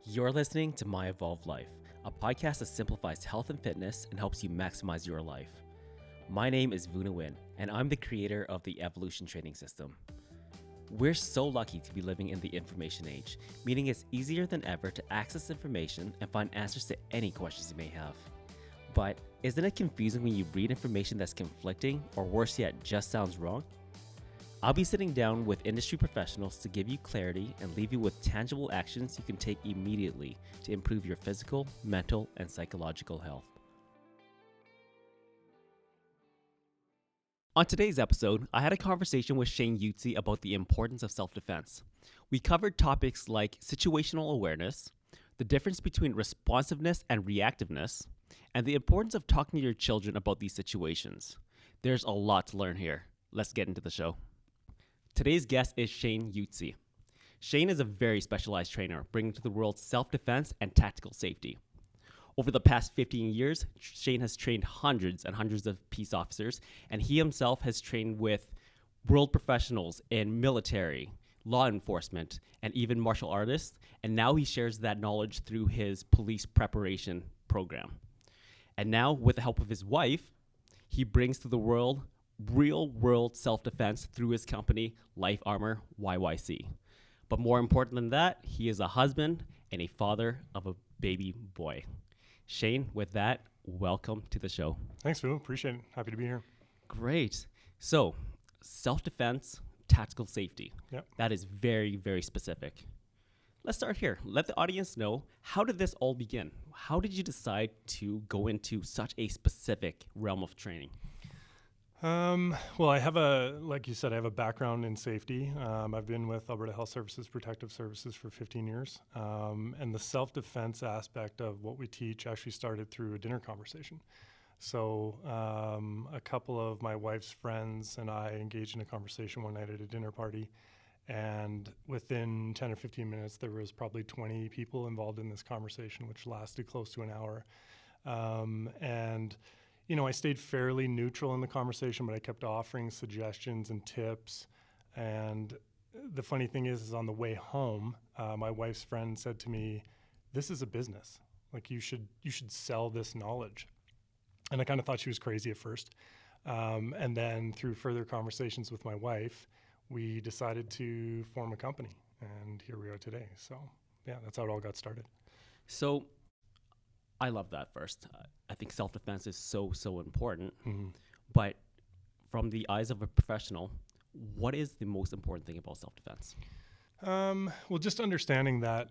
You're listening to My Evolved Life, a podcast that simplifies health and fitness and helps you maximize your life. My name is Vuna Win, and I'm the creator of the Evolution Training System. We're so lucky to be living in the information age, meaning it's easier than ever to access information and find answers to any questions you may have. But isn't it confusing when you read information that's conflicting, or worse yet, just sounds wrong? I'll be sitting down with industry professionals to give you clarity and leave you with tangible actions you can take immediately to improve your physical, mental, and psychological health. On today's episode, I had a conversation with Shane Yutzi about the importance of self-defense. We covered topics like situational awareness, the difference between responsiveness and reactiveness, and the importance of talking to your children about these situations. There's a lot to learn here. Let's get into the show. Today's guest is Shane Yutzi. Shane is a very specialized trainer, bringing to the world self-defense and tactical safety. Over the past 15 years, Shane has trained hundreds and hundreds of peace officers, and he himself has trained with world professionals in military, law enforcement, and even martial artists, and now he shares that knowledge through his police preparation program. And now, with the help of his wife, he brings to the world real-world self-defense through his company, Life Armor YYC. But more important than that, he is a husband and a father of a baby boy. Shane, with that, welcome to the show. Thanks, Vu. Appreciate it. Happy to be here. Great. So, self-defense, tactical safety. Yep. That is very, very specific. Let's start here. Let the audience know, how did this all begin? How did you decide to go into such a specific realm of training? Well, I have like you said, I have a background in safety. I've been with Alberta Health Services Protective Services for 15 years. And the self-defense aspect of what we teach actually started through a dinner conversation. So a couple of my wife's friends and I engaged in a conversation one night at a dinner party. And within 10 or 15 minutes, there was probably 20 people involved in this conversation, which lasted close to an hour. You know, I stayed fairly neutral in the conversation, but I kept offering suggestions and tips. And the funny thing is on the way home, my wife's friend said to me, "This is a business. Like you should sell this knowledge." And I kind of thought she was crazy at first. And then through further conversations with my wife, we decided to form a company, and here we are today. So yeah, that's how it all got started. So, I love that first. I think self-defense is so important. Mm-hmm. But from the eyes of a professional, what is the most important thing about self-defense? Well, just understanding that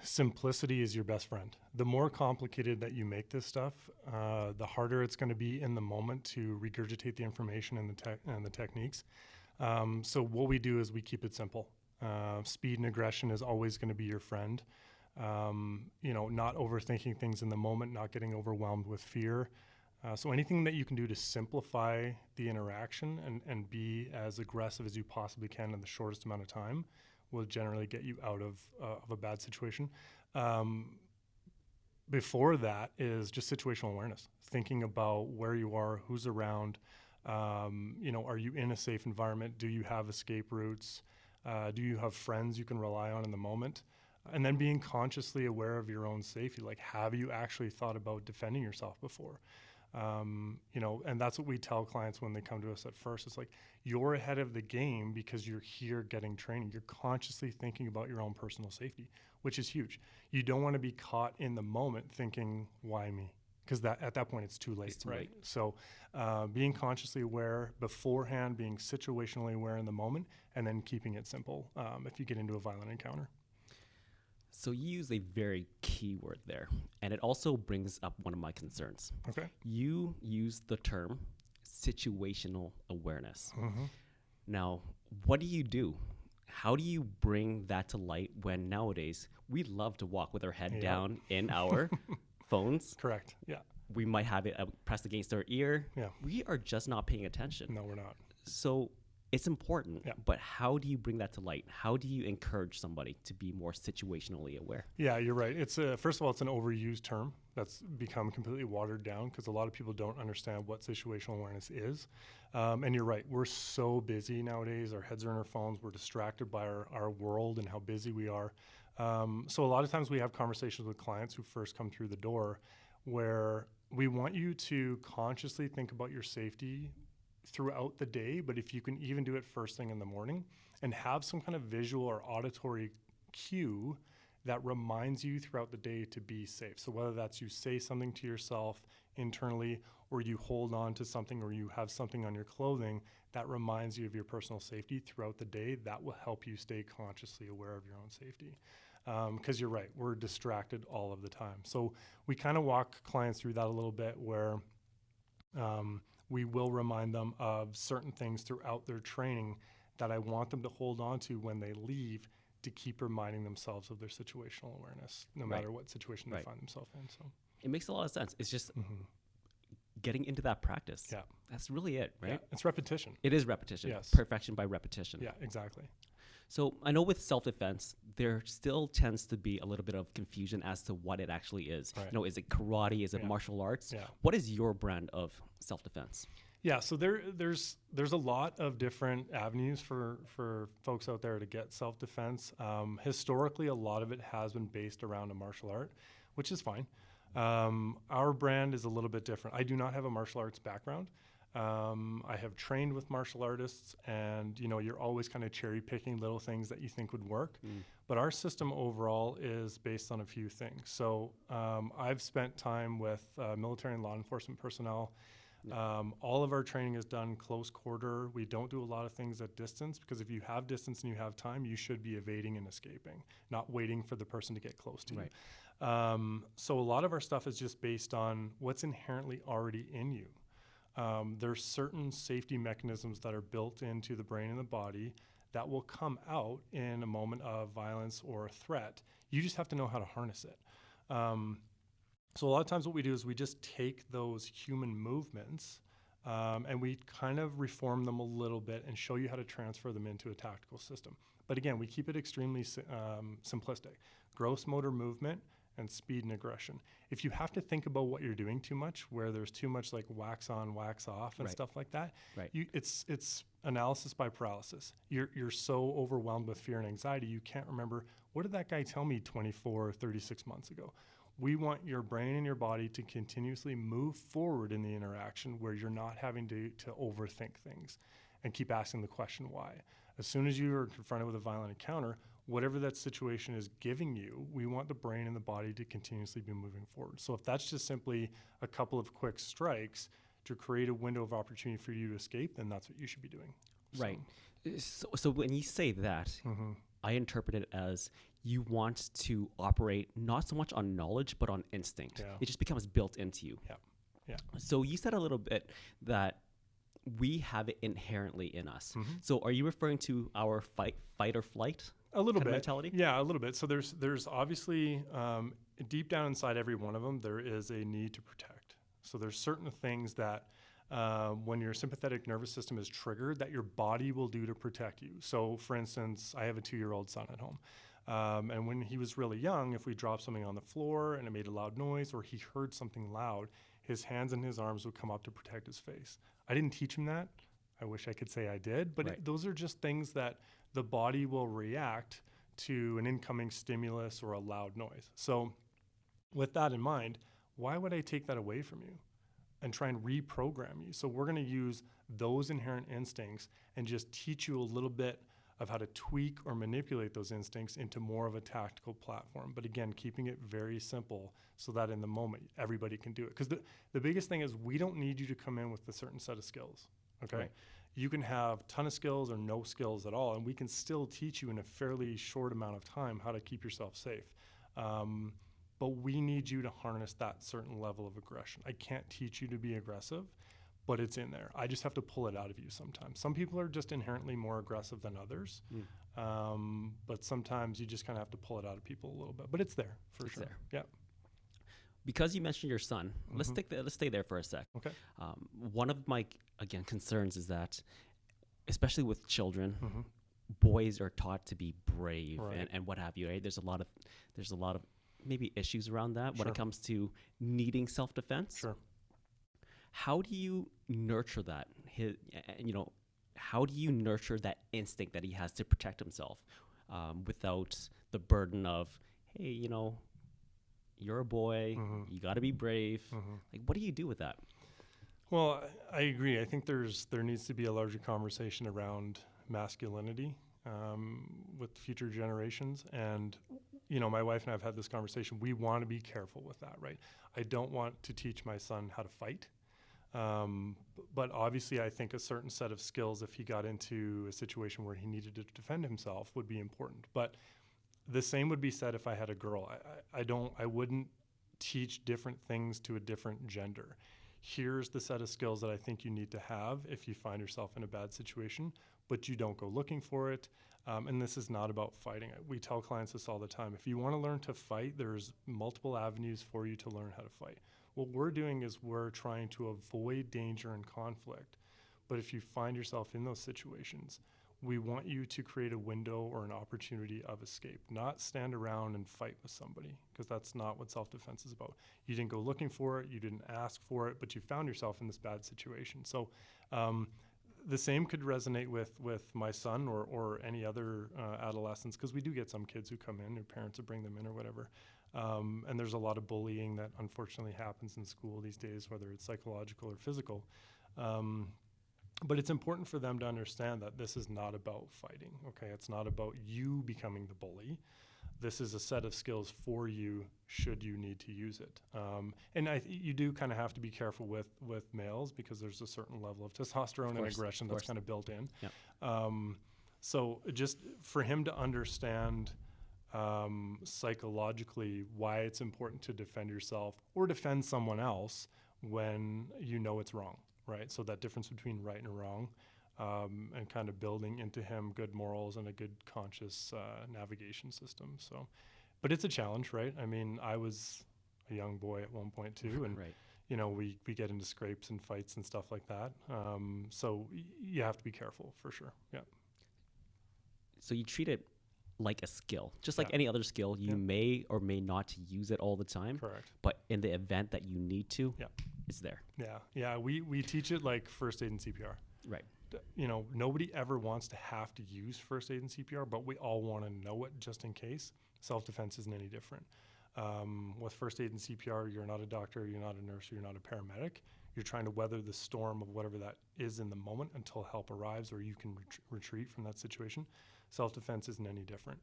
simplicity is your best friend. The more complicated that you make this stuff, the harder it's going to be in the moment to regurgitate the information and the techniques. So what we do is we keep it simple. Speed and aggression is always going to be your friend. You know, not overthinking things in the moment, not getting overwhelmed with fear. So anything that you can do to simplify the interaction and be as aggressive as you possibly can in the shortest amount of time will generally get you out of a bad situation. Before that is just situational awareness, thinking about where you are, who's around. You know, are you in a safe environment? Do you have escape routes? Do you have friends you can rely on in the moment? And then being consciously aware of your own safety. Like, have you actually thought about defending yourself before? You know, and that's what we tell clients when they come to us at first. It's like, you're ahead of the game because you're here getting training. You're consciously thinking about your own personal safety, which is huge. You don't want to be caught in the moment thinking, why me? Because at that point, it's too late, right? So being consciously aware beforehand, being situationally aware in the moment, and then keeping it simple if you get into a violent encounter. So you use a very key word there, and it also brings up one of my concerns. Okay. You use the term situational awareness. Mm-hmm. Now, what do you do? How do you bring that to light when nowadays we love to walk with our head down in our phones? Correct. Yeah. We might have it pressed against our ear. Yeah. We are just not paying attention. No, we're not. So it's important, Yeah. but how do you bring that to light? How do you encourage somebody to be more situationally aware? Yeah, you're right. First of all, it's an overused term that's become completely watered down because a lot of people don't understand what situational awareness is. And you're right. We're so busy nowadays. Our heads are in our phones. We're distracted by our world and how busy we are. So a lot of times we have conversations with clients who first come through the door where we want you to consciously think about your safety throughout the day, but if you can even do it first thing in the morning and have some kind of visual or auditory cue that reminds you throughout the day to be safe. So whether that's you say something to yourself internally, or you hold on to something, or you have something on your clothing that reminds you of your personal safety throughout the day, that will help you stay consciously aware of your own safety. Because you're right, we're distracted all of the time. So we kind of walk clients through that a little bit where we will remind them of certain things throughout their training that I want them to hold on to when they leave to keep reminding themselves of their situational awareness, no matter what situation they find themselves in. So it makes a lot of sense. It's just getting into that practice. Yeah. That's really it, right? Yeah. It's repetition. It is repetition. Yes. Perfection by repetition. Yeah, exactly. So I know with self-defense, there still tends to be a little bit of confusion as to what it actually is. Right. You know, is it karate? Is it martial arts? Yeah. What is your brand of self-defense? Yeah, so there's a lot of different avenues for folks out there to get self-defense. Historically, a lot of it has been based around a martial art, which is fine. Our brand is a little bit different. I do not have a martial arts background. I have trained with martial artists, and you're always kind of cherry picking little things that you think would work. But our system overall is based on a few things. So I've spent time with military and law enforcement personnel. All of our training is done close quarter. We don't do a lot of things at distance because if you have distance and you have time, you should be evading and escaping, not waiting for the person to get close to you. So a lot of our stuff is just based on what's inherently already in you. There's certain safety mechanisms that are built into the brain and the body that will come out in a moment of violence or a threat. You just have to know how to harness it. So a lot of times what we do is we just take those human movements and we kind of reform them a little bit and show you how to transfer them into a tactical system. But again, we keep it extremely simplistic. Gross motor movement and speed and aggression. If you have to think about what you're doing too much, where there's too much like wax on, wax off and stuff like that, it's analysis by paralysis. You're so overwhelmed with fear and anxiety, you can't remember, what did that guy tell me 24 or 36 months ago? We want your brain and your body to continuously move forward in the interaction where you're not having to overthink things and keep asking the question why. As soon as you are confronted with a violent encounter, whatever that situation is giving you, we want the brain and the body to continuously be moving forward. So if that's just simply a couple of quick strikes to create a window of opportunity for you to escape, then that's what you should be doing. Right. So when you say that, I interpret it as you want to operate not so much on knowledge, but on instinct. Yeah. It just becomes built into you. Yeah. So you said a little bit that we have it inherently in us. So are you referring to our fight or flight? A little bit. Mentality? Yeah, a little bit. So there's obviously deep down inside every one of them, there is a need to protect. So there's certain things that when your sympathetic nervous system is triggered, that your body will do to protect you. So for instance, I have a 2-year-old son at home. And when he was really young, if we dropped something on the floor and it made a loud noise or he heard something loud, his hands and his arms would come up to protect his face. I didn't teach him that. I wish I could say I did, but those are just things that the body will react to an incoming stimulus or a loud noise. So with that in mind, why would I take that away from you and try and reprogram you? So we're going to use those inherent instincts and just teach you a little bit of how to tweak or manipulate those instincts into more of a tactical platform. But again, keeping it very simple so that in the moment, everybody can do it. Because the biggest thing is we don't need you to come in with a certain set of skills, okay? Right. You can have a ton of skills or no skills at all, and we can still teach you in a fairly short amount of time how to keep yourself safe. But we need you to harness that certain level of aggression. I can't teach you to be aggressive, but it's in there. I just have to pull it out of you sometimes. Some people are just inherently more aggressive than others, but sometimes you just kind of have to pull it out of people a little bit. But it's there for sure. There. Yeah. Because you mentioned your son, let's stay there for a sec. Okay. One of my concerns is that especially with children, Hmm. boys are taught to be brave Right. and what have you, right? There's a lot of maybe issues around that when Sure. it comes to needing self-defense. Sure. How do you nurture that? How do you nurture that instinct that he has to protect himself without the burden of, hey, you're a boy, Hmm. you got to be brave. Hmm. Like, what do you do with that? Well, I agree. I think there needs to be a larger conversation around masculinity with future generations. And, my wife and I have had this conversation. We want to be careful with that, right? I don't want to teach my son how to fight. But obviously, I think a certain set of skills, if he got into a situation where he needed to defend himself, would be important. But the same would be said if I had a girl. I wouldn't teach different things to a different gender. Here's the set of skills that I think you need to have if you find yourself in a bad situation, but you don't go looking for it. And this is not about fighting. We tell clients this all the time. If you want to learn to fight, there's multiple avenues for you to learn how to fight. What we're doing is we're trying to avoid danger and conflict. But if you find yourself in those situations, we want you to create a window or an opportunity of escape, not stand around and fight with somebody, because that's not what self-defense is about. You didn't go looking for it, you didn't ask for it, but you found yourself in this bad situation. So the same could resonate with my son or any other adolescents, because we do get some kids who come in, their parents will bring them in or whatever. And there's a lot of bullying that unfortunately happens in school these days, whether it's psychological or physical. But it's important for them to understand that this is not about fighting, okay? It's not about you becoming the bully. This is a set of skills for you should you need to use it. And you do kind of have to be careful with males, because there's a certain level of testosterone and aggression that's kind of built in. Yep. So just for him to understand psychologically why it's important to defend yourself or defend someone else when you know it's wrong. Right, so that difference between right and wrong, and kind of building into him good morals and a good conscious navigation system. So, but it's a challenge, right? I mean, I was a young boy at one point too, and Right. we get into scrapes and fights and stuff like that. So you have to be careful for sure. Yeah. So you treat it like a skill, just like Yeah. any other skill. You Yeah. may or may not use it all the time, Correct. but in the event that you need to, Yeah. it's there. Yeah. We teach it like first aid and CPR. Right. Nobody ever wants to have to use first aid and CPR, but we all want to know it just in case. Self-defense isn't any different. With first aid and CPR, you're not a doctor, you're not a nurse, you're not a paramedic. You're trying to weather the storm of whatever that is in the moment until help arrives or you can retreat from that situation. Self-defense isn't any different.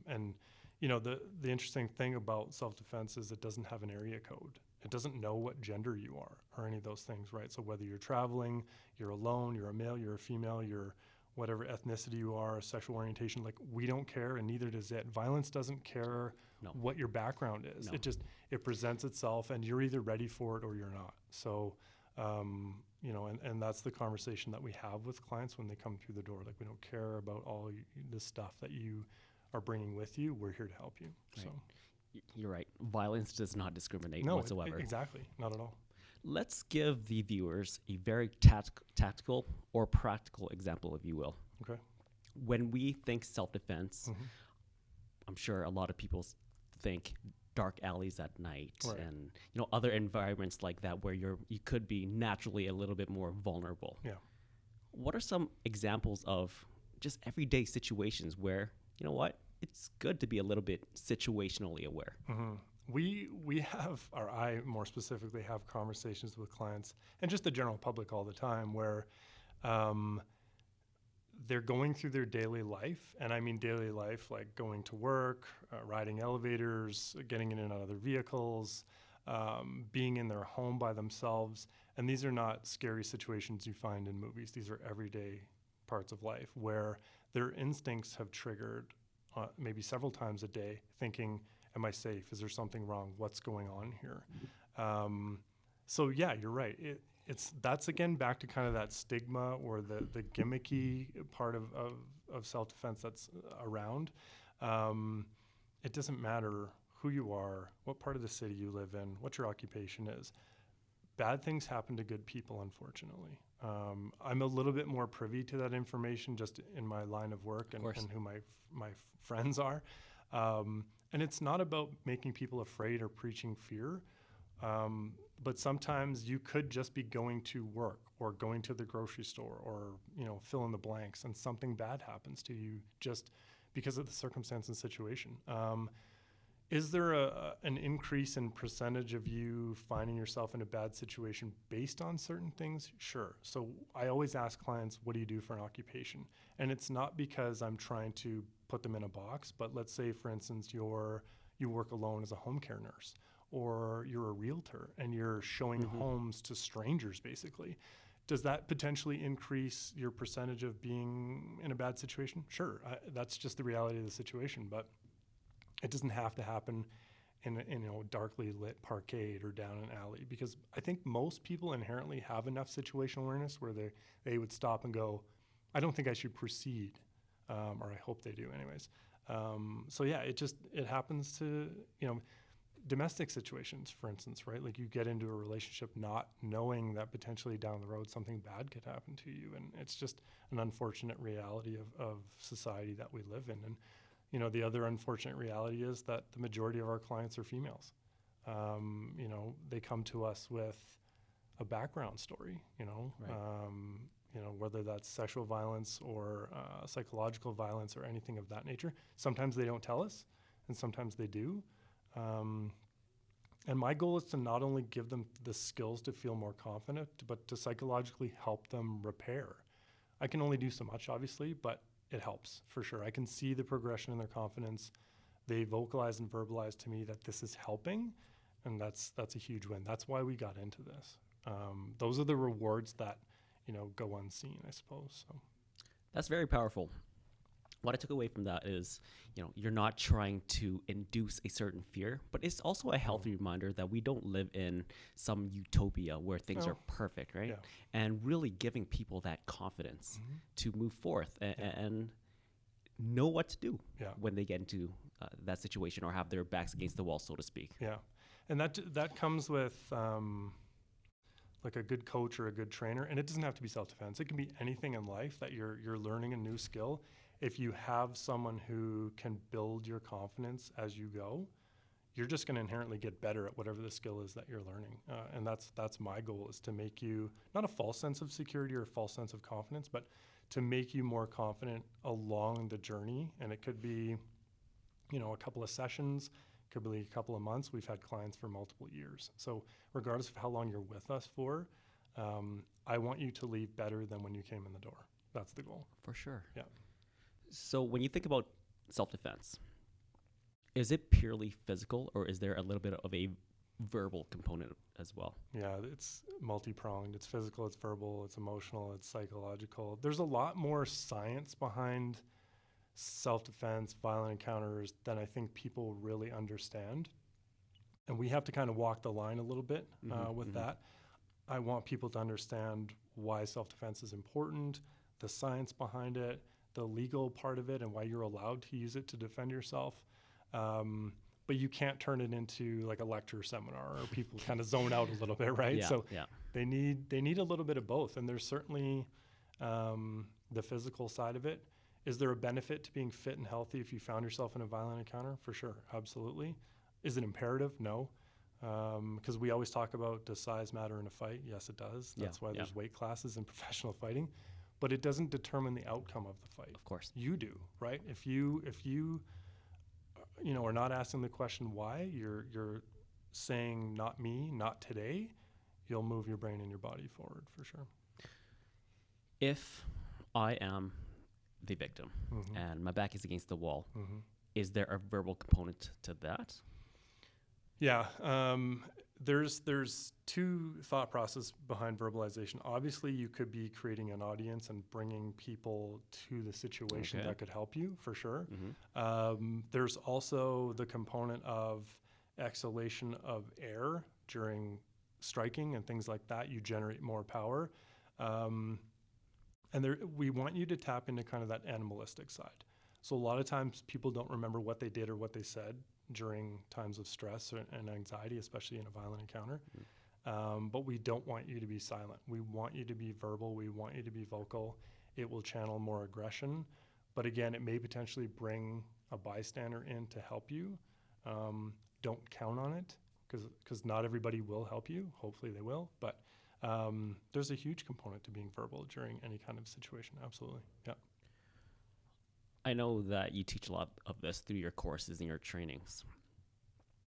And the interesting thing about self-defense is it doesn't have an area code. It doesn't know what gender you are or any of those things, right? So whether you're traveling, you're alone, you're a male, you're a female, you're whatever ethnicity you are, sexual orientation, like we don't care, and neither does it. Violence doesn't care No. what your background is. No. It presents itself, and you're either ready for it or you're not. So, and that's the conversation that we have with clients when they come through the door. Like, we don't care about all the stuff that you are bringing with you. We're here to help you. Right. So, You're right. Violence does not discriminate no, whatsoever. Exactly, not at all. Let's give the viewers a very tactical or practical example, if you will. Okay. When we think self-defense, Mhm. I'm sure a lot of people think dark alleys at night Right. and other environments like that where you could be naturally a little bit more vulnerable. Yeah. What are some examples of just everyday situations where, it's good to be a little bit situationally aware? Mm-hmm. We have, or I more specifically have conversations with clients and just the general public all the time where they're going through their daily life. And I mean daily life, like going to work, riding elevators, getting in and out of their vehicles, being in their home by themselves. And these are not scary situations you find in movies. These are everyday parts of life where their instincts have triggered maybe several times a day, thinking, am I safe? Is there something wrong? What's going on here? So yeah, you're right. That's again back to kind of that stigma or the gimmicky part of self-defense that's around. It doesn't matter who you are, what part of the city you live in, what your occupation is. Bad things happen to good people, unfortunately. I'm a little bit more privy to that information just in my line of work and who my friends are. And it's not about making people afraid or preaching fear. But sometimes you could just be going to work or going to the grocery store or, fill in the blanks, and something bad happens to you just because of the circumstance and situation. Is there an increase in percentage of you finding yourself in a bad situation based on certain things? Sure. So I always ask clients, what do you do for an occupation? And it's not because I'm trying to put them in a box, but let's say, for instance, you work alone as a home care nurse, or you're a realtor and you're showing homes to strangers, basically. Does that potentially increase your percentage of being in a bad situation? Sure. That's just the reality of the situation, but it doesn't have to happen in a darkly lit parkade or down an alley, because I think most people inherently have enough situational awareness where they would stop and go, I don't think I should proceed, or I hope they do anyways. So yeah, it happens to, domestic situations, for instance, right? Like you get into a relationship not knowing that potentially down the road something bad could happen to you. And it's just an unfortunate reality of society that we live in. And, the other unfortunate reality is that the majority of our clients are females. They come to us with a background story, Right. Whether that's sexual violence or psychological violence or anything of that nature. Sometimes they don't tell us, and sometimes they do. And my goal is to not only give them the skills to feel more confident, but to psychologically help them repair. I can only do so much, obviously, but it helps for sure. I can see the progression in their confidence. They vocalize and verbalize to me that this is helping, and that's a huge win. That's why we got into this. Those are the rewards that, go unseen, I suppose. So That's very powerful. What I took away from that is, you're not trying to induce a certain fear, but it's also a healthy reminder that we don't live in some utopia where things are perfect, right? Yeah. And really giving people that confidence to move forth and know what to do when they get into that situation or have their backs against the wall, so to speak. Yeah, and that comes with like a good coach or a good trainer, and it doesn't have to be self-defense. It can be anything in life that you're learning a new skill. If you have someone who can build your confidence as you go, you're just going to inherently get better at whatever the skill is that you're learning. And that's my goal, is to make you not a false sense of security or a false sense of confidence, but to make you more confident along the journey. And it could be, a couple of sessions, could be a couple of months. We've had clients for multiple years. So regardless of how long you're with us for, I want you to leave better than when you came in the door. That's the goal. For sure. Yeah. So when you think about self-defense, is it purely physical, or is there a little bit of a verbal component as well? Yeah, it's multi-pronged. It's physical, it's verbal, it's emotional, it's psychological. There's a lot more science behind self-defense, violent encounters than I think people really understand. And we have to kind of walk the line a little bit with that. I want people to understand why self-defense is important, the science behind it, the legal part of it, and why you're allowed to use it to defend yourself. But you can't turn it into like a lecture seminar, or people kind of zone out a little bit, right? Yeah, So yeah. they need a little bit of both. And there's certainly the physical side of it. Is there a benefit to being fit and healthy if you found yourself in a violent encounter? For sure, absolutely. Is it imperative? No. Because we always talk about, does size matter in a fight? Yes, it does. That's why there's weight classes in professional fighting. But it doesn't determine the outcome of the fight. Of course. You do, right? If you are not asking the question why, you're saying not me, not today, you'll move your brain and your body forward for sure. If I am the victim and my back is against the wall, is there a verbal component to that? Yeah, there's two thought process behind verbalization. Obviously, you could be creating an audience and bringing people to the situation that could help you, for sure. There's also the component of exhalation of air during striking and things like that. You generate more power. And we want you to tap into kind of that animalistic side. So a lot of times people don't remember what they did or what they said during times of stress and anxiety, especially in a violent encounter. But we don't want you to be silent. We want you to be verbal. We want you to be vocal. It will channel more aggression. But again, it may potentially bring a bystander in to help you. Don't count on it because not everybody will help you. Hopefully they will. But there's a huge component to being verbal during any kind of situation. Absolutely. Yeah. I know that you teach a lot of this through your courses and your trainings.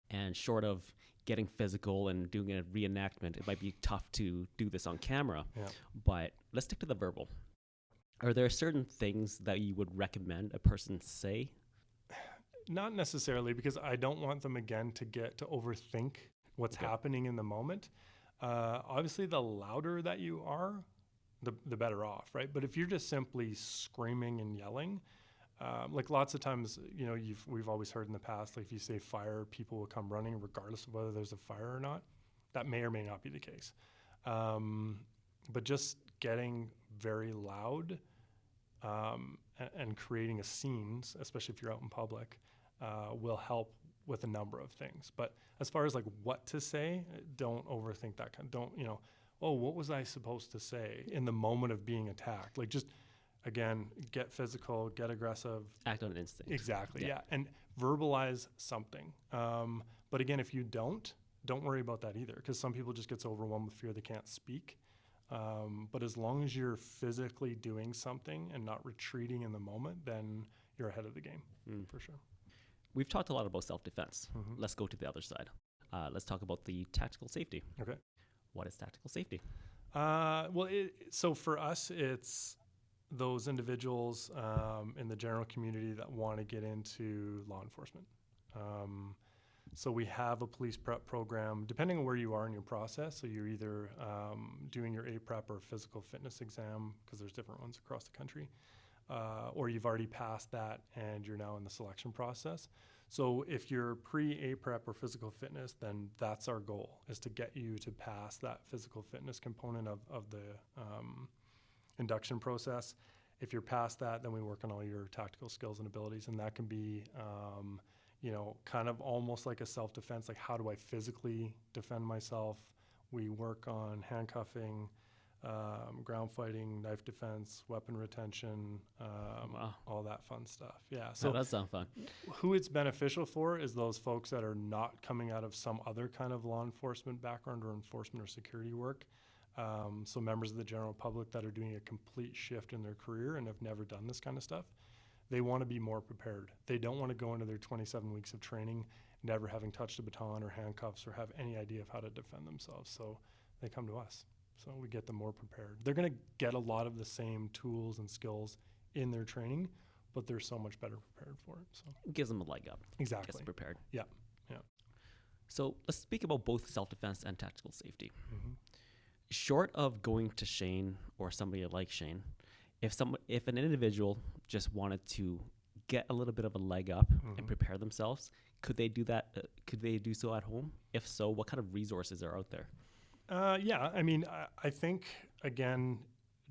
And short of getting physical and doing a reenactment, it might be tough to do this on camera. Yeah. But let's stick to the verbal. Are there certain things that you would recommend a person say? Not necessarily, because I don't want them, again, to overthink what's happening in the moment. Obviously, the louder that you are, the better off, right? But if you're just simply screaming and yelling, like lots of times, we've always heard in the past, like if you say fire, people will come running regardless of whether there's a fire or not. That may or may not be the case. But just getting very loud and creating a scene, especially if you're out in public, will help with a number of things. But as far as like what to say, don't overthink that. Don't, oh, what was I supposed to say in the moment of being attacked? Like just, again, get physical, get aggressive. Act on instinct. Exactly, yeah. And verbalize something. But again, if you don't worry about that either, because some people just gets overwhelmed with fear they can't speak. But as long as you're physically doing something and not retreating in the moment, then you're ahead of the game, for sure. We've talked a lot about self-defense. Let's go to the other side. Let's talk about the tactical safety. Okay. What is tactical safety? So for us, it's those individuals in the general community that want to get into law enforcement. So we have a police prep program, depending on where you are in your process. So you're either doing your APREP or physical fitness exam, because there's different ones across the country, or you've already passed that and you're now in the selection process. So if you're pre-APREP or physical fitness, then that's our goal, is to get you to pass that physical fitness component of the induction process. If you're past that, then we work on all your tactical skills and abilities, and that can be kind of almost like a self-defense, like how do I physically defend myself? We work on handcuffing, ground fighting, knife defense, weapon retention, all that fun stuff. Yeah. So that sounds fun. Who it's beneficial for is those folks that are not coming out of some other kind of law enforcement background or enforcement or security work. So members of the general public that are doing a complete shift in their career and have never done this kind of stuff. They want to be more prepared. They don't want to go into their 27 weeks of training never having touched a baton or handcuffs or have any idea of how to defend themselves. So they come to us. So we get them more prepared. They're going to get a lot of the same tools and skills in their training, but they're so much better prepared for it. So it gives them a leg up. Exactly. Gets them prepared. Yeah. So let's speak about both self-defense and tactical safety. Short of going to Shane or somebody like Shane, if an individual just wanted to get a little bit of a leg up and prepare themselves, could they do that? Could they do so at home? If so, what kind of resources are out there? Yeah, I mean, I think, again,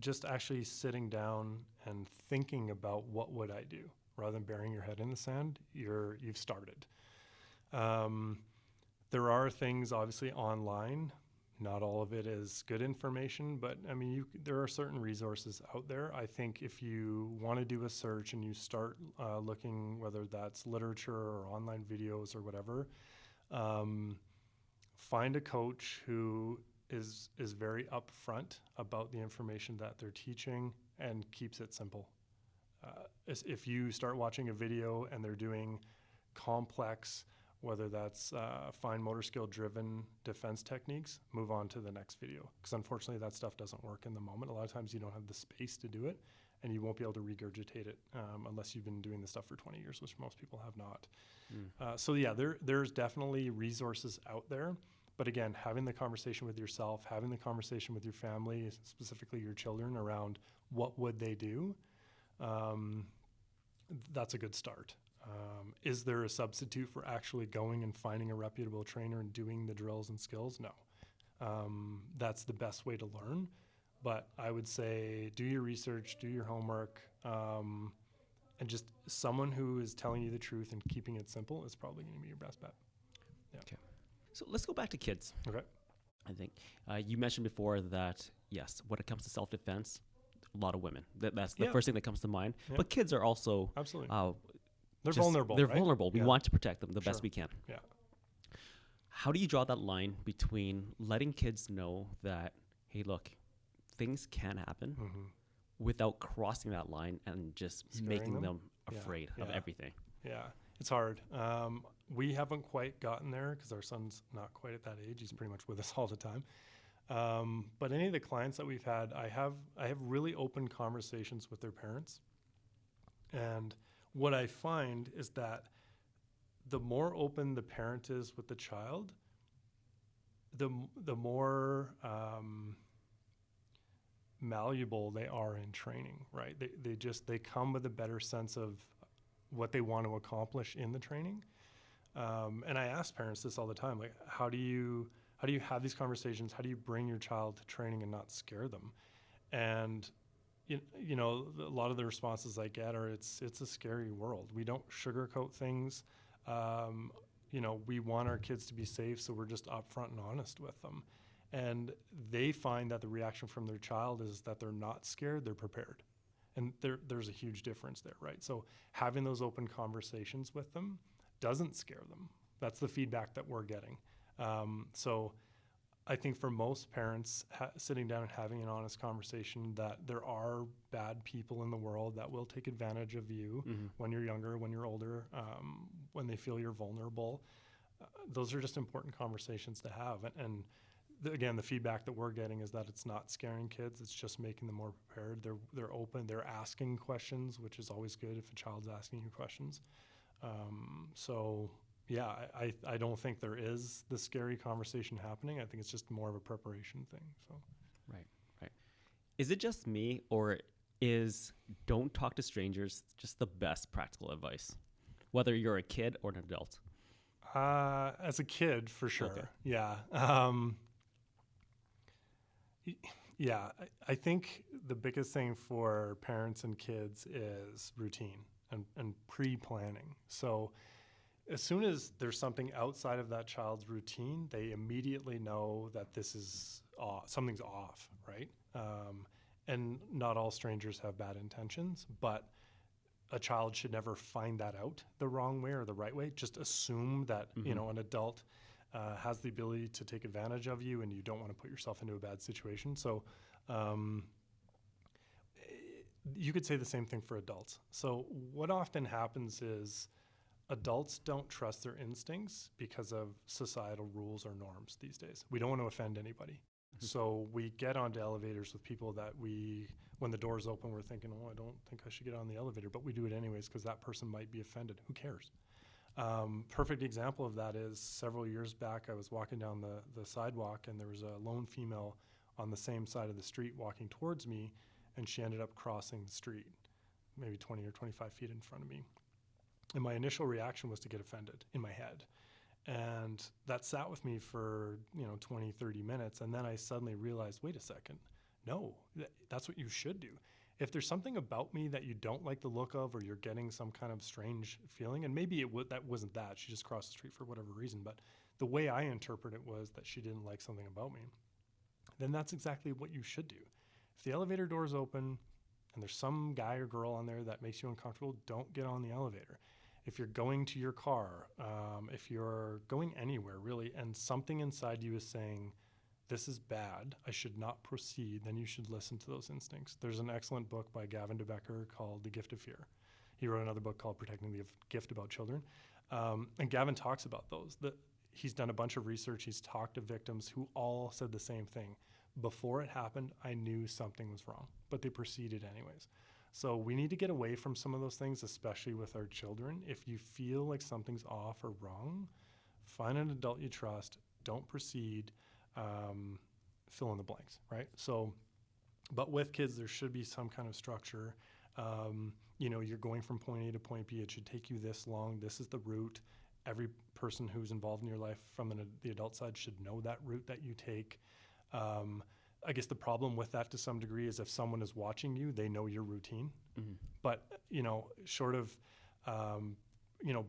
just actually sitting down and thinking about what would I do rather than burying your head in the sand, you've started. There are things obviously online. Not all of it is good information, but I mean, there are certain resources out there. I think if you want to do a search and you start looking, whether that's literature or online videos or whatever, find a coach who is very upfront about the information that they're teaching and keeps it simple. If you start watching a video and they're doing complex, whether that's fine motor skill driven defense techniques, move on to the next video. Because unfortunately that stuff doesn't work in the moment. A lot of times you don't have the space to do it and you won't be able to regurgitate it unless you've been doing this stuff for 20 years, which most people have not. So yeah, there's definitely resources out there. But again, having the conversation with yourself, having the conversation with your family, specifically your children, around what would they do, that's a good start. Is there a substitute for actually going and finding a reputable trainer and doing the drills and skills? No. That's the best way to learn. But I would say do your research, do your homework, and just someone who is telling you the truth and keeping it simple is probably going to be your best bet. Yeah. Okay. So let's go back to kids. Okay. I think you mentioned before that, yes, when it comes to self-defense, a lot of women. That's the Yeah. first thing that comes to mind. Yeah. But kids are also Absolutely. uh, They're just- vulnerable. They're right? vulnerable. We Yeah. want to protect them the best Sure. we can. Yeah. How do you draw that line between letting kids know that, hey, look, things can happen, Hmm. without crossing that line and just Scaring making them? them Yeah, afraid of yeah. everything? Yeah, it's hard. We haven't quite gotten there because our son's not quite at that age. He's pretty much with us all the time. But any of the clients that we've had, I have really open conversations with their parents. And what I find is that the more open the parent is with the child, the more malleable they are in training, right? They come with a better sense of what they want to accomplish in the training. And I ask parents this all the time, like, how do you have these conversations? How do you bring your child to training and not scare them? And you know, a lot of the responses I get are, it's a scary world. We don't sugarcoat things. You know, we want our kids to be safe, so we're just upfront and honest with them. And they find that the reaction from their child is that they're not scared, they're prepared. And there's a huge difference there, right? So having those open conversations with them doesn't scare them. That's the feedback that we're getting. So I think for most parents, sitting down and having an honest conversation that there are bad people in the world that will take advantage of you when you're younger, when you're older, when they feel you're vulnerable. Those are just important conversations to have. And again, the feedback that we're getting is that it's not scaring kids. It's just making them more prepared. They're open. They're asking questions, which is always good if a child's asking you questions. So yeah, I don't think there is the scary conversation happening. I think it's just more of a preparation thing. So Right. Is it just me, or is don't talk to strangers just the best practical advice, whether you're a kid or an adult? as a kid, for sure. Okay. Yeah. Yeah, I think the biggest thing for parents and kids is routine and pre-planning. So as soon as there's something outside of that child's routine, they immediately know that this is something's off, right? And not all strangers have bad intentions, but a child should never find that out the wrong way or the right way. Just assume that you know, an adult has the ability to take advantage of you, and you don't want to put yourself into a bad situation. So you could say the same thing for adults. So what often happens is adults don't trust their instincts because of societal rules or norms these days. We don't want to offend anybody. So we get onto elevators with people that when the doors open, we're thinking, oh, I don't think I should get on the elevator, but we do it anyways because that person might be offended. Who cares? Perfect example of that is several years back, I was walking down the sidewalk, and there was a lone female on the same side of the street walking towards me, and she ended up crossing the street, maybe 20 or 25 feet in front of me. And my initial reaction was to get offended in my head. And that sat with me for 20, 30 minutes. And then I suddenly realized, wait a second, no, that's what you should do. If there's something about me that you don't like the look of, or you're getting some kind of strange feeling, and maybe that wasn't that, she just crossed the street for whatever reason, but the way I interpret it was that she didn't like something about me, then that's exactly what you should do. If the elevator door is open and there's some guy or girl on there that makes you uncomfortable, don't get on the elevator. If you're going to your car, if you're going anywhere really, and something inside you is saying, this is bad, I should not proceed, then you should listen to those instincts. There's an excellent book by Gavin de Becker called The Gift of Fear. He wrote another book called Protecting the Gift about children. And Gavin talks about those. He's done a bunch of research. He's talked to victims who all said the same thing. Before it happened, I knew something was wrong, but they proceeded anyways. So we need to get away from some of those things, especially with our children. If you feel like something's off or wrong, find an adult you trust, don't proceed, fill in the blanks, right? So, but with kids, there should be some kind of structure. You're going from point A to point B. It should take you this long. This is the route. Every person who's involved in your life from the adult side should know that route that you take. I guess the problem with that to some degree is if someone is watching you, they know your routine. But, short of,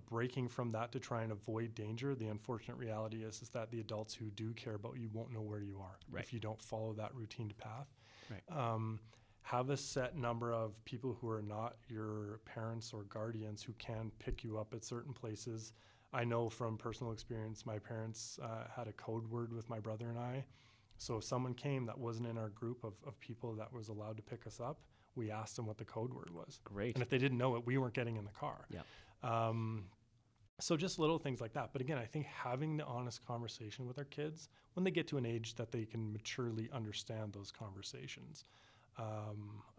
breaking from that to try and avoid danger, the unfortunate reality is that the adults who do care about you won't know where you are if you don't follow that routine path. Have a set number of people who are not your parents or guardians who can pick you up at certain places. I know from personal experience, my parents had a code word with my brother and I. So if someone came that wasn't in our group of people that was allowed to pick us up, we asked them what the code word was. Great. And if they didn't know it, we weren't getting in the car. Yeah. So just little things like that. But again, I think having the honest conversation with our kids when they get to an age that they can maturely understand those conversations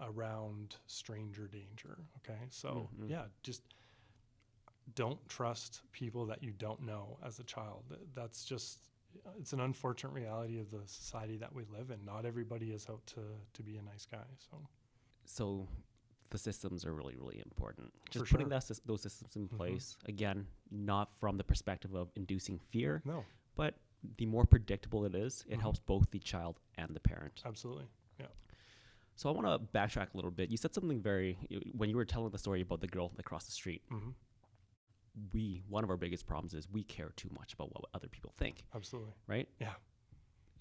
around stranger danger. Okay. So just don't trust people that you don't know as a child. That's just, it's an unfortunate reality of the society that we live in. Not everybody is out to be a nice guy. So the systems are really, really important. Just For putting sure. those systems in place, again, not from the perspective of inducing fear, No, but the more predictable it is, it helps both the child and the parent. absolutely. Yeah. So I want to backtrack a little bit. You said something when you were telling the story about the girl that crossed the street. One of our biggest problems is we care too much about what other people think, Absolutely. right? Yeah.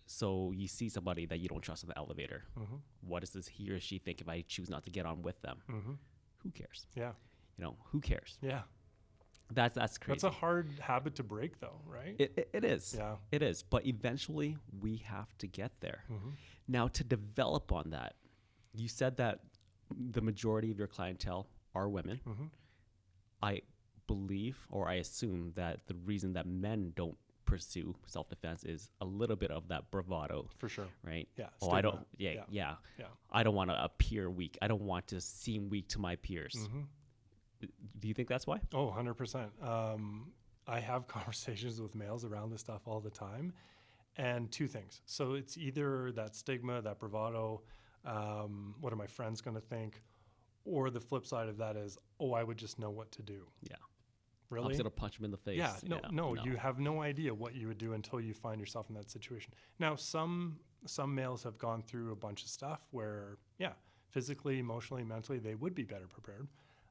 So you see somebody that you don't trust in the elevator. What does he or she think if I choose not to get on with them? Who cares? Yeah. Who cares? Yeah. That's crazy. That's a hard habit to break though, right? It is. Yeah. It is. But eventually we have to get there. Now, to develop on that, you said that the majority of your clientele are women. I believe, or I assume, that the reason that men don't pursue self-defense is a little bit of that bravado. For sure. Right? Yeah. Oh, I stigma. don't. Yeah. I don't want to appear weak. I don't want to seem weak to my peers. Do you think that's why? Oh, 100%. I have conversations with males around this stuff all the time. And two things. So it's either that stigma, that bravado, what are my friends going to think? Or the flip side of that is, oh, I would just know what to do. Yeah. Really? I'm just going to punch him in the face. Yeah. No, you have no idea what you would do until you find yourself in that situation. Now, some males have gone through a bunch of stuff where, physically, emotionally, mentally, they would be better prepared.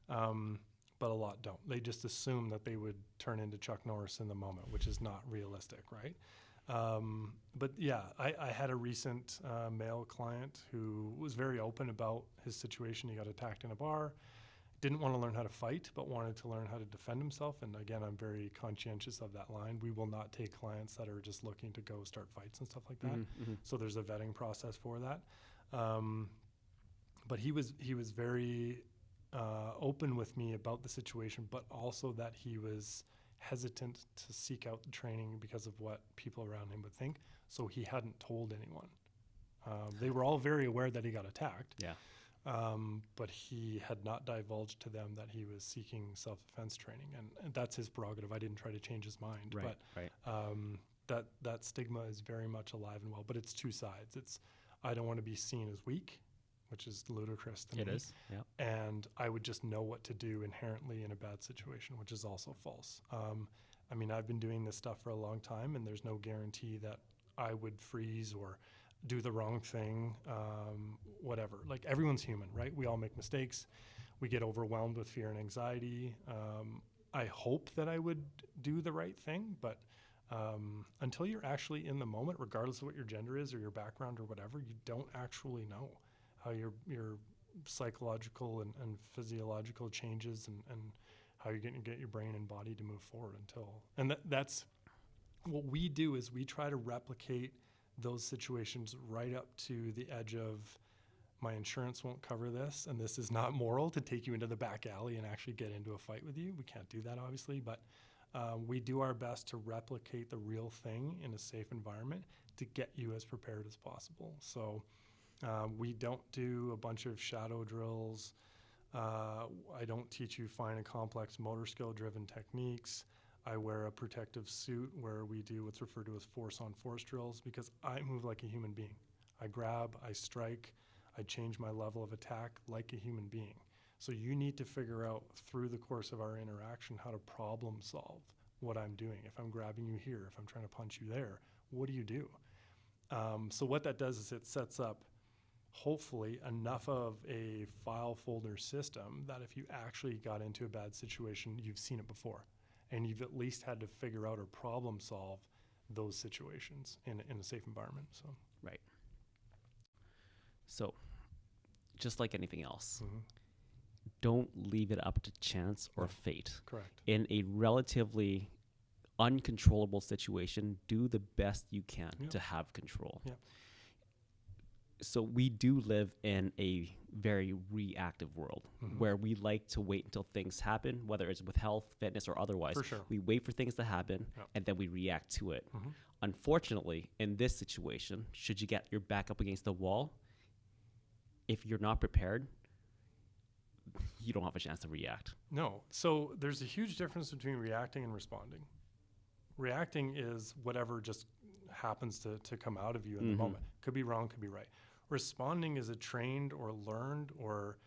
But a lot don't. They just assume that they would turn into Chuck Norris in the moment, which is not realistic, right? But yeah, I had a recent male client who was very open about his situation. He got attacked in a bar, didn't want to learn how to fight, but wanted to learn how to defend himself. And again, I'm very conscientious of that line. We will not take clients that are just looking to go start fights and stuff like that. So there's a vetting process for that. But he was very open with me about the situation, but also that he was hesitant to seek out the training because of what people around him would think. So he hadn't told anyone. They were all very aware that he got attacked. Yeah. But he had not divulged to them that he was seeking self-defense training, and that's his prerogative. I didn't try to change his mind. But that stigma is very much alive and well. But it's two sides. It's, I don't want to be seen as weak, which is ludicrous to me. It is. Yeah. And I would just know what to do inherently in a bad situation, which is also false. I mean, I've been doing this stuff for a long time, and there's no guarantee that I would freeze or do the wrong thing, whatever. Like, everyone's human, right? We all make mistakes. We get overwhelmed with fear and anxiety. I hope that I would do the right thing, but until you're actually in the moment, regardless of what your gender is or your background or whatever, you don't actually know how your psychological and physiological changes and how you're going to get your brain and body to move forward that's what we do, is we try to replicate those situations right up to the edge of, my insurance won't cover this, and this is not moral to take you into the back alley and actually get into a fight with you. We can't do that, obviously, but we do our best to replicate the real thing in a safe environment to get you as prepared as possible. So we don't do a bunch of shadow drills. I don't teach you fine and complex motor skill driven techniques. I wear a protective suit where we do what's referred to as force on force drills, because I move like a human being. I grab, I strike, I change my level of attack like a human being. So you need to figure out through the course of our interaction how to problem solve what I'm doing. If I'm grabbing you here, if I'm trying to punch you there, what do you do? So what that does is it sets up hopefully enough of a file folder system that if you actually got into a bad situation, you've seen it before, and you've at least had to figure out or problem solve those situations in a safe environment. So, Right. So, just like anything else, don't leave it up to chance or No. fate. correct. In a relatively uncontrollable situation, do the best you can Yep. to have control. Yep. So we do live in a very reactive world where we like to wait until things happen, whether it's with health, fitness, or otherwise. For sure. We wait for things to happen Yep. and then we react to it. Mhm. Unfortunately, in this situation, should you get your back up against the wall, if you're not prepared, you don't have a chance to react. No. So there's a huge difference between reacting and responding. Reacting is whatever just happens to come out of you in the moment. Could be wrong, could be right. Responding is a trained or learned or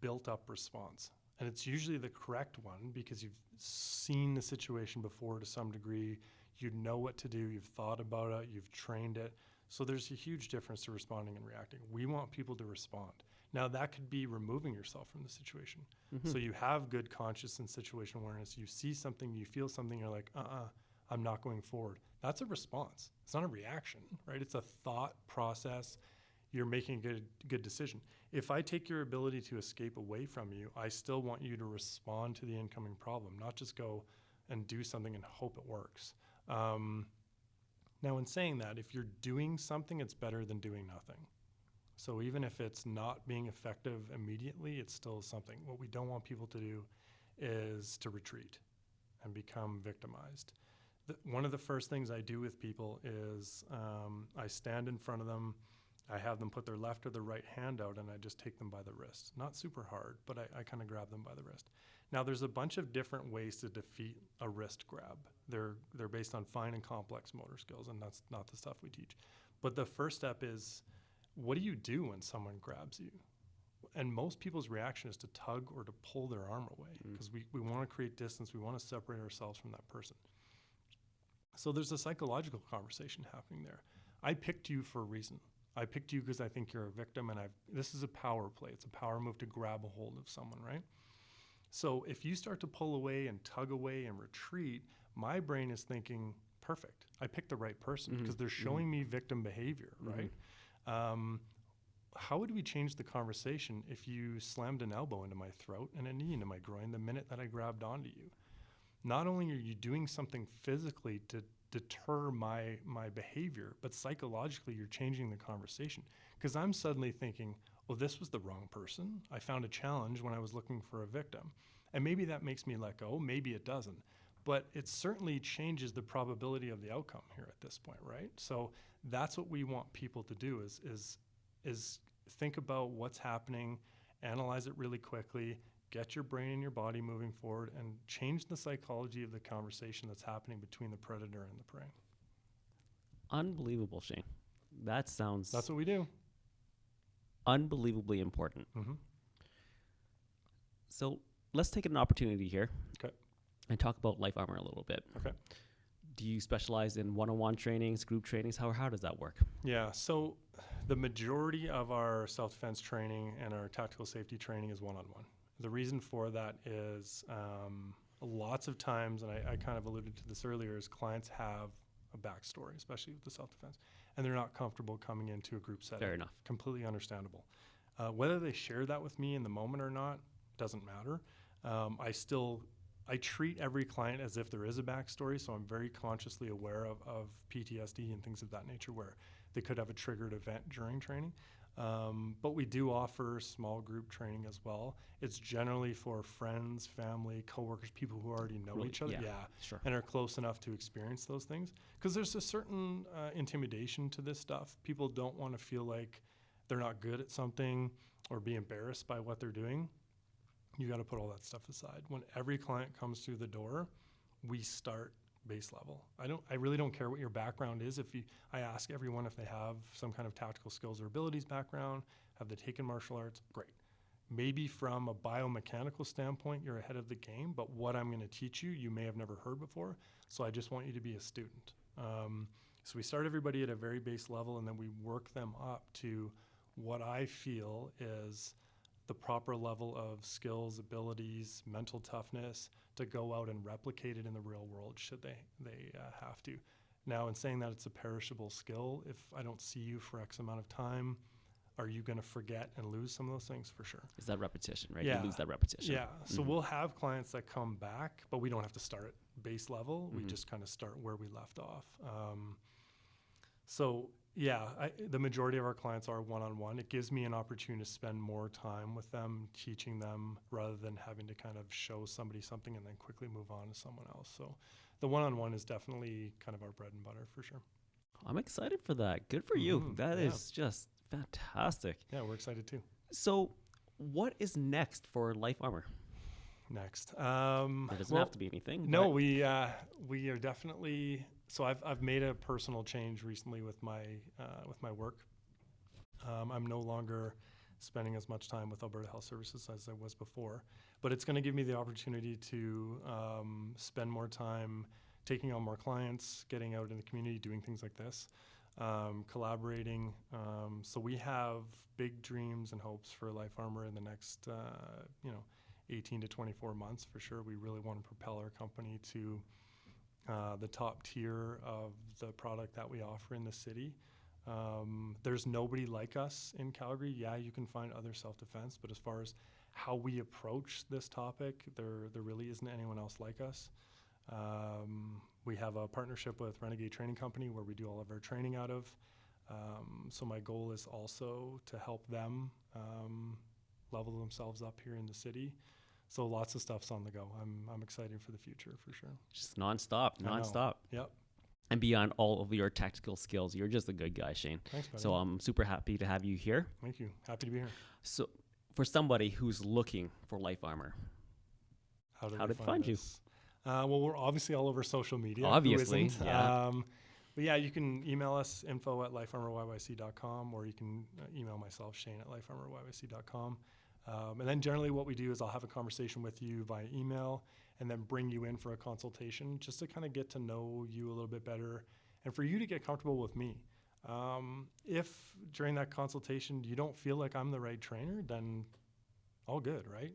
built up response. And it's usually the correct one because you've seen the situation before to some degree. You know what to do, you've thought about it, you've trained it. So there's a huge difference to responding and reacting. We want people to respond. Now, that could be removing yourself from the situation. So you have good conscious and situation awareness. You see something, you feel something, you're like, I'm not going forward. That's a response. It's not a reaction, right? It's a thought process. You're making a good decision. If I take your ability to escape away from you, I still want you to respond to the incoming problem, not just go and do something and hope it works. Now, in saying that, if you're doing something, it's better than doing nothing. So even if it's not being effective immediately, it's still something. What we don't want people to do is to retreat and become victimized. One of the first things I do with people is I stand in front of them, I have them put their left or their right hand out, and I just take them by the wrist. Not super hard, but I kind of grab them by the wrist. Now, there's a bunch of different ways to defeat a wrist grab. They're based on fine and complex motor skills, and that's not the stuff we teach. But the first step is, what do you do when someone grabs you? And most people's reaction is to tug or to pull their arm away because we want to create distance. We want to separate ourselves from that person. So there's a psychological conversation happening there. I picked you for a reason. I picked you because I think you're a victim, and this is a power play. It's a power move to grab a hold of someone, right? So if you start to pull away and tug away and retreat, my brain is thinking, perfect. I picked the right person because they're showing me victim behavior, right? How would we change the conversation if you slammed an elbow into my throat and a knee into my groin the minute that I grabbed onto you? Not only are you doing something physically to deter my behavior, but psychologically you're changing the conversation. Because I'm suddenly thinking, oh, this was the wrong person. I found a challenge when I was looking for a victim. And maybe that makes me let go, maybe it doesn't. But it certainly changes the probability of the outcome here at this point, right? So that's what we want people to do is think about what's happening, analyze it really quickly, get your brain and your body moving forward, and change the psychology of the conversation that's happening between the predator and the prey. Unbelievable, Shane. That's what we do. Unbelievably important. Mm-hmm. So let's take an opportunity here Okay. and talk about Life Armor a little bit. Okay. Do you specialize in one-on-one trainings, group trainings? How does that work? Yeah. So the majority of our self-defense training and our tactical safety training is one-on-one. The reason for that is lots of times, and I kind of alluded to this earlier, is clients have a backstory, especially with the self-defense, and they're not comfortable coming into a group setting. Fair enough. Completely understandable. Whether they share that with me in the moment or not doesn't matter. I treat every client as if there is a backstory, so I'm very consciously aware of PTSD and things of that nature where they could have a triggered event during training. But we do offer small group training as well. It's generally for friends, family, coworkers, people who already know Really? each other, Sure. and are close enough to experience those things. Because there's a certain intimidation to this stuff. People don't want to feel like they're not good at something or be embarrassed by what they're doing. You got to put all that stuff aside. When every client comes through the door, we start base level. I really don't care what your background is. I ask everyone if they have some kind of tactical skills or abilities background, have they taken martial arts? Great. Maybe from a biomechanical standpoint, you're ahead of the game, but what I'm going to teach you, you may have never heard before. So I just want you to be a student. So we start everybody at a very base level, and then we work them up to what I feel is the proper level of skills, abilities, mental toughness to go out and replicate it in the real world should they have to. Now, in saying that it's a perishable skill, if I don't see you for X amount of time, are you going to forget and lose some of those things? For sure. Is that repetition, right? Yeah. You lose that repetition. Yeah. So we'll have clients that come back, but we don't have to start at base level. We just kind of start where we left off. So yeah, the majority of our clients are one-on-one. It gives me an opportunity to spend more time with them, teaching them, rather than having to kind of show somebody something and then quickly move on to someone else. So the one-on-one is definitely kind of our bread and butter for sure. I'm excited for that. Good for you. That is just fantastic. Yeah, we're excited too. So what is next for Life Armor? Next. There doesn't have to be anything. No, we are definitely. So I've made a personal change recently with my work. I'm no longer spending as much time with Alberta Health Services as I was before, but it's going to give me the opportunity to spend more time taking on more clients, getting out in the community, doing things like this, collaborating. So we have big dreams and hopes for Life Armor in the next 18 to 24 months for sure. We really want to propel our company to the top tier of the product that we offer in the city. There's nobody like us in Calgary. Yeah, you can find other self-defense, but as far as how we approach this topic, there really isn't anyone else like us. We have a partnership with Renegade Training Company where we do all of our training out of. So my goal is also to help them level themselves up here in the city. So lots of stuff's on the go. I'm excited for the future for sure. Just nonstop. Yep. And beyond all of your tactical skills, you're just a good guy, Shane. Thanks, buddy. So I'm super happy to have you here. Thank you. Happy to be here. So for somebody who's looking for Life Armor, how did they find you? Well, we're obviously all over social media. Obviously, who isn't? yeah. But yeah, you can email us info@lifearmoryyc.com, or you can email myself, Shane@lifearmoryyc.com. And then generally what we do is I'll have a conversation with you via email and then bring you in for a consultation just to kind of get to know you a little bit better and for you to get comfortable with me. If during that consultation you don't feel like I'm the right trainer, then all good, right?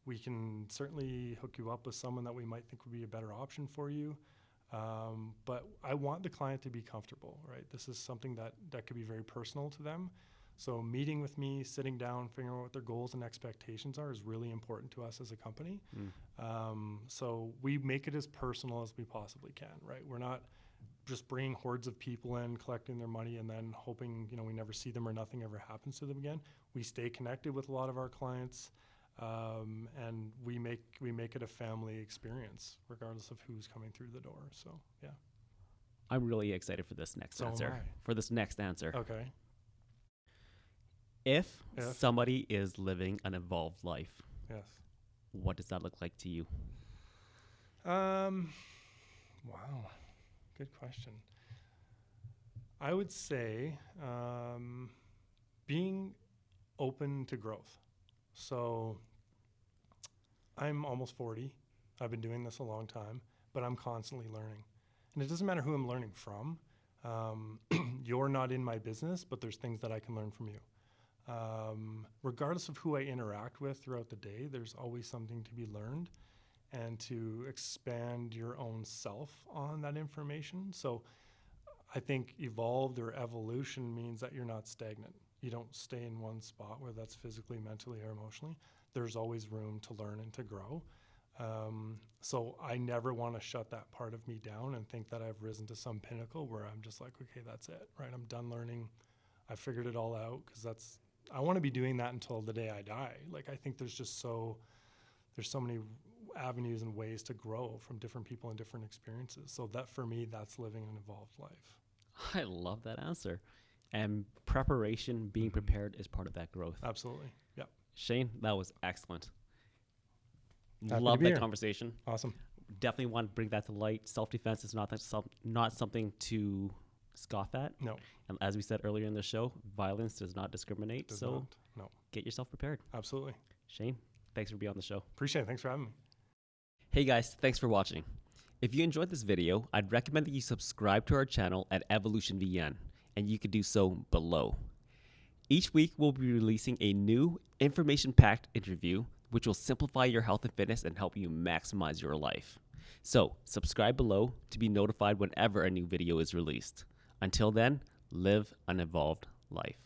We can certainly hook you up with someone that we might think would be a better option for you. But I want the client to be comfortable, right? This is something that could be very personal to them. So meeting with me, sitting down, figuring out what their goals and expectations are is really important to us as a company. So we make it as personal as we possibly can, right? We're not just bringing hordes of people in, collecting their money, and then hoping, we never see them or nothing ever happens to them again. We stay connected with a lot of our clients, and we make it a family experience, regardless of who's coming through the door. So, yeah. I'm really excited for this next answer. Okay. If somebody is living an evolved life, yes, what does that look like to you? Wow, good question. I would say being open to growth. So I'm almost 40. I've been doing this a long time, but I'm constantly learning. And it doesn't matter who I'm learning from. You're not in my business, but there's things that I can learn from you. Regardless of who I interact with throughout the day, there's always something to be learned and to expand your own self on that information. So I think evolved or evolution means that you're not stagnant. You don't stay in one spot, whether that's physically, mentally, or emotionally. There's always room to learn and to grow. So I never want to shut that part of me down and think that I've risen to some pinnacle where I'm just like, okay, that's it, right? I'm done learning. I figured it all out, because I want to be doing that until the day I die. Like, I think there's so many avenues and ways to grow from different people and different experiences. So that, for me, that's living an evolved life. I love that answer. And preparation, being prepared, is part of that growth. Absolutely. Yep. Shane, that was excellent. Happy Love to be that here. conversation. Awesome. Definitely want to bring that to light. Self-defense is not something to scoff at. No. And as we said earlier in the show, violence does not discriminate. Does so not. No. Get yourself prepared. Absolutely. Shane, thanks for being on the show. Appreciate it. Thanks for having me. Hey guys, thanks for watching. If you enjoyed this video, I'd recommend that you subscribe to our channel at Evolution VN, and you can do so below. Each week, we'll be releasing a new information-packed interview which will simplify your health and fitness and help you maximize your life. So, subscribe below to be notified whenever a new video is released. Until then, live an evolved life.